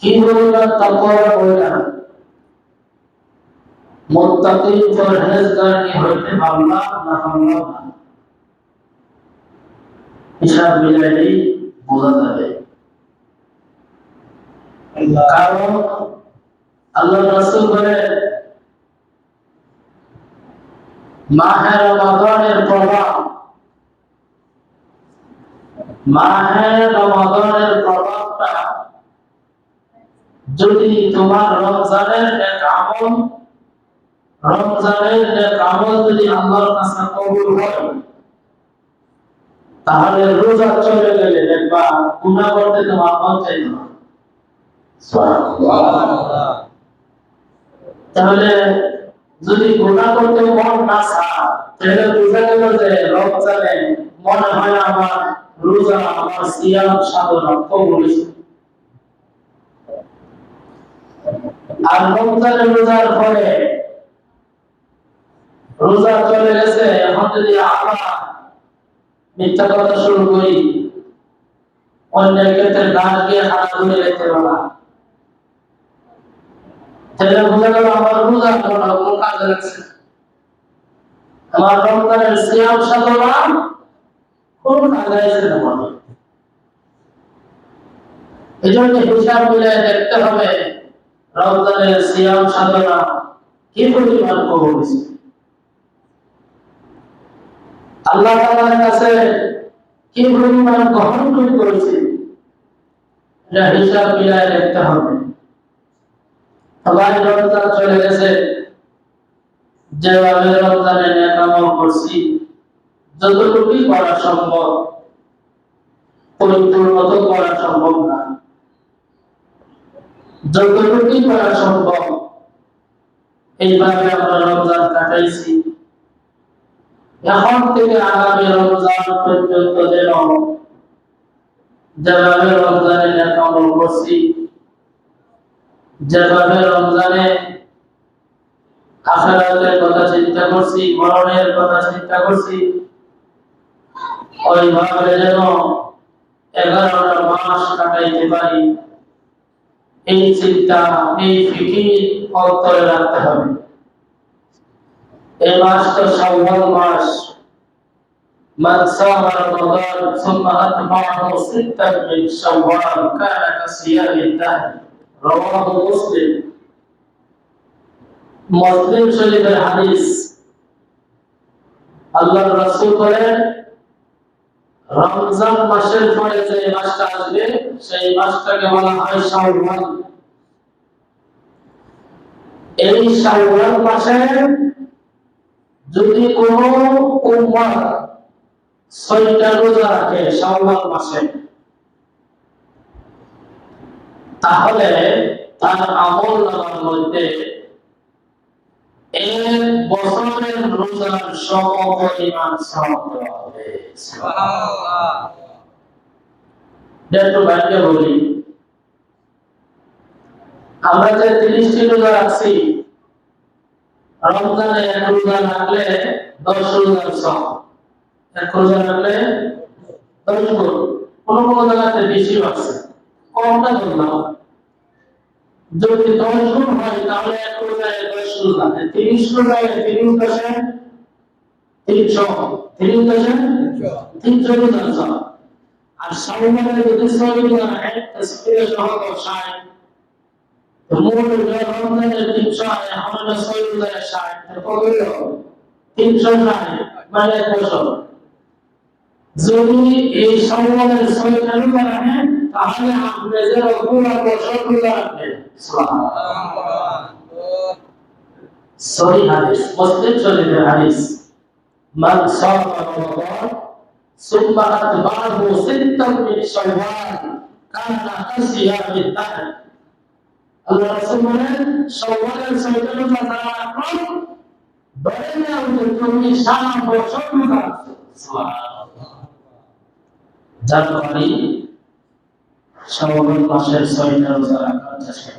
কি পরিমাণ তাকওয়া কইরা মুত্তাকি পরহেজগার কি হইতে পারলাম না পারলাম না, হিসাব মিলাইলেই বোঝা যাবে। কারণ আল্লাহ রাসূল বলেন মাহে রমাদানের প্রভাবটা যদি তোমার রমজানের এক আমল যদি আল্লাহর কাছে কবুল হয়, তাহলে রোজা চলে গেলে দেখবা গুনাহ করতে তোমার মন চাইবে না। সুবহানাল্লাহ। তাহলে যদি গুনাহ করতে মন না চায়, তাহলে বোঝা গেল যে রমজানে মনে হয় আমার রোজা, আমার সিয়াম সাধনা কবুল হয়েছে। আর রমজানের রোজার পরে রোজা চলে গেছে, এখন যদি আবার মিথ্যা কথা শুরু করি, অন্যের ক্ষেত্রে গাছ দিয়ে হাত ধরে রেখে বলা, তাহলে বোঝা গেল আমার রোজা কোনো কাজে লাগছে, আমার রমজানের সিয়াম সাধনা কোন কাজে আসছে না। এই জন্য হিসাব মিলে দেখতে হবে রমজানের সিয়াম সাধনা কি পরিমাণ কবুল হয়েছে, আল্লাহ তাআলার কাছে কি পরিমাণ গ্রহণ করেছে, এটা হিসাব মিলায় দেখতে হবে। সবাই রমজান চলে গেছে, যেভাবে রমজানে নেক আমল করছি যতটুকুই করা সম্ভব, পরিপূর্ণ তো করা সম্ভব না, যতটুকুই করা সম্ভব এইভাবে আমরা রমজান কাটাইছি। এখন থেকে আগামী রমজান পর্যন্ত যেভাবে রমজানে নেক আমল করছি, যেভাবে রমজানে আখিরাতের কথা চিন্তা করছি, মরণের কথা চিন্তা করছি, ওইভাবে যেন 11টা মাস কাটাইতে পারি, এই চিন্তা, এই ফিকির অন্তরে রাখতে হবে। এই মাস তো শাওয়াল মাস, মান সামা রমাদান সুম্মা আতবা'আহু সিত্তান মিন শাওয়াল কানা কাসিয়ামিদ দাহর, রাওয়াহু মুসলিম। মুসলিম শরীফের হাদিস। আল্লাহর রাসূল বলেন রমজান মাসের পরে যে মাসটা আসবে সেই মাসটাকে বলা হয় শাওয়াল। এই শাওয়াল মাসে যদি কোনো উম্মত 6টা রোজা রাখে শাওয়াল মাসে, তাহলে তার আমলনামার মধ্যে এক বছরের রোজার সমপরিমাণ সওয়াব দেওয়া হবে। সুবহানাল্লাহ। দেখো ভাইকে বলি, আমরা যে 30টি রোজা রাখছি, রমজানে এক রোজা রাখলে 10 রোজার সওয়াব, এক রোজা রাখলে 10 গুণ। কোন কোন জায়গাতে বেশি আছে, কমটা বললাম। যদি 10 গুণ হয় তাহলে এক রোজায় 10 রোজা, 30 রোজায় 30 দশে 300, 30 দশে 300 রোজার সওয়াব। আর শাওয়ালে যদি 6 রোজা হয় তাহলে সহ 60, মূল রমজানের 300 এখন 6 রোজায় 60, কত হলো 360, মানে 1 বছর। যদি এই শাওয়ালের 6টা রোজা রাখেন তাহলে আপনি যে পুরো বছর রোজা রাখবেন। সুবহানাল্লাহ। সহিহ হাদিস, মুসলিম শরীফের হাদিস। মান সামা রমাদান সুম্মা আতবা'আহু সিত্তান মিন শাওয়াল কানা কাসিয়ামিদ দাহর। আল্লাহ রাসূল বলেন শাওয়ালের 6টা রোজা যারা রাখলো ধরে নাও যে তুমি সারা বছর রোজা রাখছো। সুবহানাল্লাহ। যার মানে শাওয়াল মাসের 6টা রোজা রাখার চেষ্টা